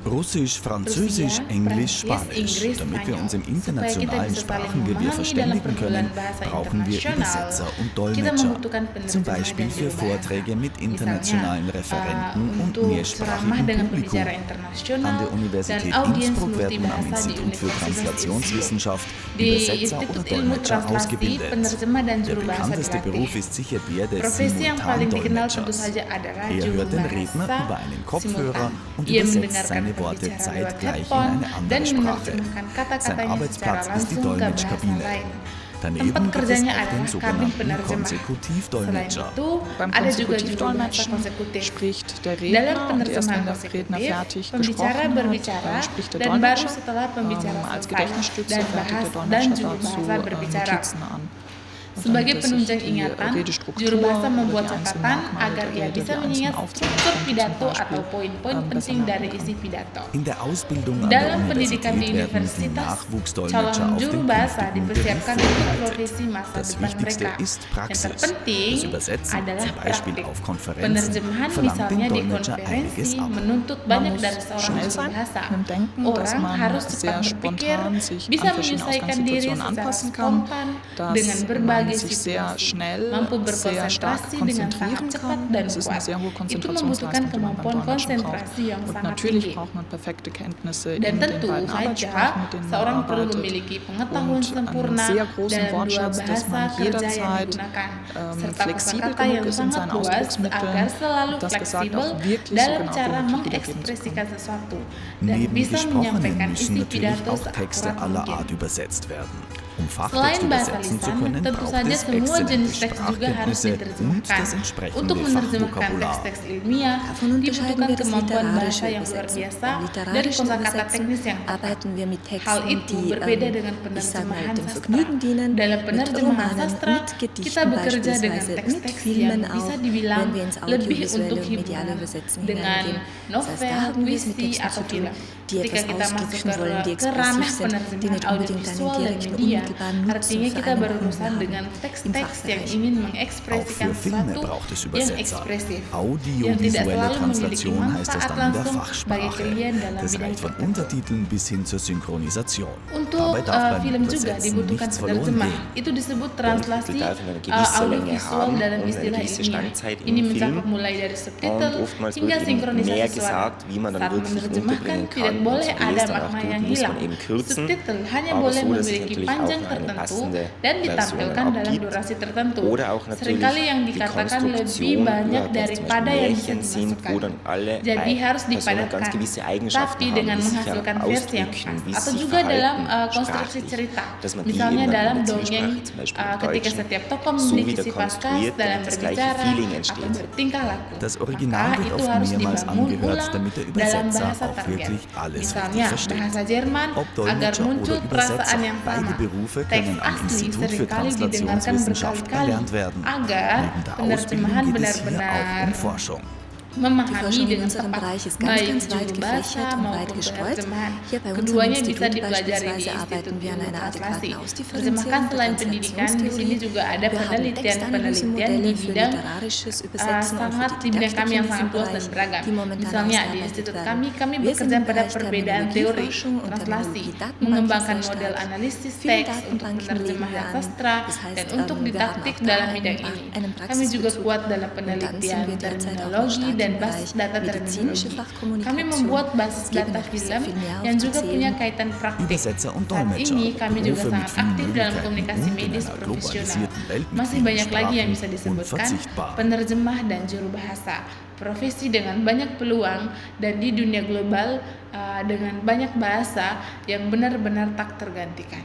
Russisch, Französisch, Rusia, Englisch, Prancis, Spanisch. Inggris, Damit wir uns im Spanyol. Supaya kita internationalen bisa saling Sprachengewirr memahami dalam verständigen können, pergaulan bahasa brauchen wir internasional, Übersetzer und kita Dolmetscher. membutuhkan Zum penerjemah Beispiel dan für juru bahasa. Vorträge mit Misalnya, internationalen Referenten und untuk ceramah mehrsprachigem dengan Publikum. pembicara An internasional der dan Universität audiens Innsbruck werden am multibahasa di Institut für Universitas Innsbruck. Translationswissenschaft Di Übersetzer oder Institut Ilmu Dolmetscher Translasi, ausgebildet. penerjemah dan Der juru bahasa bekannteste Beruf dilatih. ist sicher der des Profesi yang paling dikenal tentu Simultandolmetschers. saja adalah Er juru hört den Redner bahasa über einen Kopfhörer simultan. und Ia übersetzt mendengarkan seine Worte pembicara lewat zeitgleich in headphone eine dan andere Sprache. menerjemahkan Sein kata-katanya secara Arbeitsplatz ist die langsung ke bahasa Dolmetschkabine. lain. Daneben Tempat gibt es kerjanya auch den adalah kabin sogenannten penerjemah. Selain Konsekutivdolmetscher. itu, Beim ada juga juru bahasa Konsekutivdolmetschen konsekutif. spricht der Dalam Redner und erst penerjemahan wenn der Redner konsekutif, fertig pembicara gesprochen berbicara hat, spricht der dan baru Dolmetscher. setelah pembicara Als selesai Gedächtnisstütze dan fertigt der dan Dolmetscher juru dazu bahasa berbicara. Notizen an. Sebagai Damit er sich penunjang die ingatan, Redestruktur juru bahasa oder membuat die einzelnen catatan Merkmale agar der ia Rede, bisa die mengingat einzelnen struktur Aufzeichnungen pidato zum atau Beispiel, poin-poin besser penting dari merken isi kann. pidato. In der Ausbildung an der Dalam pendidikan di Universität werden die universitas, Nachwuchsdolmetscher calon auf juru den bahasa künftigen dipersiapkan Beruf untuk vorbereitet. profesi masa Das depan Wichtigste mereka. ist Yang Praxis. terpenting Das Übersetzen, adalah zum Beispiel praktik. auf Konferenzen, Penerjemahan verlangt dem misalnya di Dolmetscher einiges konferensi ab. menuntut Man banyak muss dari seorang schnell juru sein bahasa. im Denken, dass Orang man harus sehr cepat berpikir, spontan sich bisa an verschiedene menyesuaikan diri Ausgangssituationen secara anpassen kann, spontan dass dengan man berbagai sich sehr situasi, schnell, mampu sehr stark berkonsentrasi dengan sangat konzentrieren cepat kann. dan Das ist eine kuat. sehr hohe Itu Konzentrationsleistung, membutuhkan die man beim kemampuan Dolmetschen braucht. konsentrasi yang Und sangat natürlich tinggi. braucht man perfekte Kenntnisse Dan in den tentu beiden saja, Arbeitssprachen, mit denen man seorang perlu arbeitet. memiliki pengetahuan Und sempurna einen sehr großen dalam dua Wortschatz, dass bahasa man kerja yang jederzeit digunakan, serta flexibel kosakata genug yang ist in sangat seinen luas Ausdrucksmitteln, agar selalu das Gesagte fleksibel auch wirklich so dalam genau wie cara möglich wiedergeben zu mengekspresikan können. sesuatu dan Neben bisa Gesprochenen menyampaikan müssen isi natürlich pidato auch Texte seakurat aller mungkin. Art übersetzt werden. Um Selain Fachtext bahasa übersetzen zu lisan, können, tentu braucht saja es semua exzellente jenis teks juga harus Sprachkenntnisse und diterjemahkan. das entsprechende Untuk menerjemahkan Fachvokabular. teks-teks ilmiah, Davon unterscheiden dibutuhkan wir das kemampuan literarische bahasa yang luar Übersetzen. biasa Beim dari literarischen kosakata Übersetzen teknis yang tepat. arbeiten wir mit Hal Texten, itu die berbeda dengan ich sag mal, penerjemahan dem sastra. Vergnügen dienen, Dalam mit penerjemahan Romanen, sastra, mit kita Gedichten bekerja dengan beispielsweise, mit teks-teks Filmen yang bisa auch, dibilang wenn wir ins lebih untuk audiovisuelle und mediale hiburan, Übersetzen dengan hineingehen. Das heißt, da novel, haben wir es mit puisi, Texten atau zu tun, film. die Ketika etwas kita masuk ausdrücken wollen, die ke ranah expressiv sind, die penerjemahan nicht unbedingt einen audiovisual dan direkten, media, unmittelbaren Nutzen artinya für kita einen berurusan Kunden haben. dengan Im teks-teks yang Fachbereich. ingin Auch mengekspresikan für Filme sesuatu braucht es yang Übersetzer. ekspresif, yang tidak Audiovisuelle selalu memiliki Translation heißt das manfaat dann in der langsung bagi Fachsprache. klien dalam Das bidang reicht von tertentu. Untertiteln bis hin zur Synchronisation. Untuk Dabei darf beim film juga Übersetzen dibutuhkan nichts verloren penerjemah. gehen. Itu disebut translasi Untertitel darf eine gewisse Länge audiovisual haben dalam und eine istilah gewisse ilmiah. Standzeit Ini im mencakup Film. mulai dari Und subtitle oftmals hingga wird eben sinkronisasi mehr suara. gesagt, wie man dann Saat wirklich menerjemahkan unterbringen tidak kann. Und boleh so wie ada es dann auch makna tut, yang muss hilang. man eben kürzen, Subtitle hanya aber boleh so, dass es memiliki natürlich panjang auch eine tertentu passende dan Version ditampilkan dalam abgibt. durasi tertentu. Oder auch natürlich Seringkali yang die dikatakan lebih Konstruktion, banyak ja, dass zum daripada Beispiel yang bisa Märchen sind, dimasukkan. wo dann alle Jadi harus Personen ganz dipadatkan, gewisse tapi Eigenschaften haben, dengan wie sie sich menghasilkan versi yang ausdrücken, pas. wie Atau sie sich juga dalam verhalten, konstruksi sprachlich, cerita. dass man die Misalnya eben dann dalam in der dongeng, Zwiesprache, zum Beispiel im ketika Deutschen, setiap tokoh so memiliki wieder sifat khas konstruiert, dalam damit das gleiche berbicara Feeling atau entsteht. bertingkah laku. Das Original Maka wird itu oft harus mehrmals dibangun angehört, ulang damit der dalam Übersetzer bahasa auch target. wirklich alles Misalnya richtig versteht. bahasa Jerman Ob agar Dolmetscher muncul oder perasaan Übersetzer, yang beide sama. Berufe Teks können am asli Institut für seringkali didengarkan Translationswissenschaft berkali-kali erlernt werden. agar Neben der penerjemahan Ausbildung geht es hier auch benar-benar um Forschung. Die memahami Forschung in dengan unserem tepat Bereich ist ganz, baik ganz weit juru bahasa gefächert und weit maupun gestreut. penerjemahan. Hier bei unserem Keduanya bisa Institut dipelajari di beispielsweise Institut arbeiten wir an Ilmu einer Translasi. adäquaten Terjemahkan Ausdifferenzierung für selain pendidikan, di sini Translationstheorie. juga ada Wir haben penelitian-penelitian di Textanalysemodelle für bidang literarisches Übersetzen und sangat für di die bidang kami yang Didaktik in sangat diesem luas dan Bereich, beragam. die momentan Misalnya di ausgearbeitet institut werden. kami Wir sind bekerja im pada Bereich perbedaan teori, Terminologieforschung und translasi, Terminologie-Datenbank mengembangkan sehr model stark. analisis Viele teks untuk Datenbanken legen penerjemahan wir an. sastra Das heißt, dan untuk wir haben didaktik auch da dalam bidang ini. einen Kami juga Praxisbezug. kuat dalam Und dann sind penelitian wir derzeit auch terminologi stark dan im basis Bereich data medizinische terminologi. Fachkommunikation. Kami membuat basis Geben data noch sehr film viel mehr yang juga aufzuzählen. punya kaitan praktik. Übersetzer und Saat Dolmetscher, ini kami juga Berufe mit sangat vielen aktif dalam Möglichkeiten komunikasi und in medis einer profesional. globalisierten Welt mit Masih vielen banyak lagi yang bisa Sprachen disebutkan, unverzichtbar. penerjemah dan juru bahasa. Profesi dengan banyak peluang dan di dunia global dengan banyak bahasa yang benar-benar tak tergantikan.